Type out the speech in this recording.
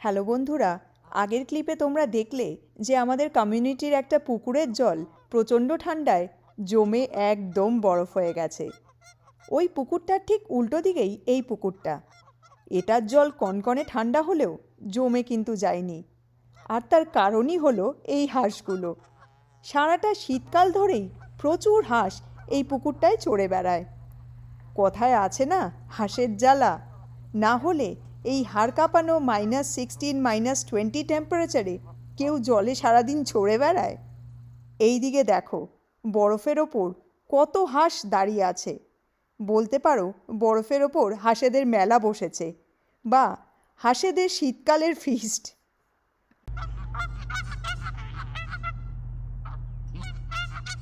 Hello বন্ধুরা, আগের ক্লিপে তোমরা দেখলে যে আমাদের কমিউনিটির একটা পুকুরের জল প্রচণ্ড ঠান্ডায় জমে একদম বরফ হয়ে গেছে। ওই পুকুরটার ঠিক উল্টো দিকেই এই পুকুরটা। এটার জল কনকনে ঠান্ডা হলেও জমে কিন্তু যায়নি। আর তার কারণই হলো এই হাঁসগুলো। সারাটা শীতকাল ধরেই প্রচুর হাঁস এই পুকুরটায় চড়ে বেড়ায়। কথায় আছে না, হাঁসের জ্বালা না হলে এই হাড় কাঁপানো -16, -20 টেম্পারেচারে কেউ জলে সারাদিন চড়ে বেড়ায়? এই দিকে দেখো, বরফের ওপর কত হাঁস দাঁড়িয়ে আছে। বলতে পারো বরফের ওপর হাঁসেদের মেলা বসেছে, বা হাঁসেদের শীতকালের ফিস্ট।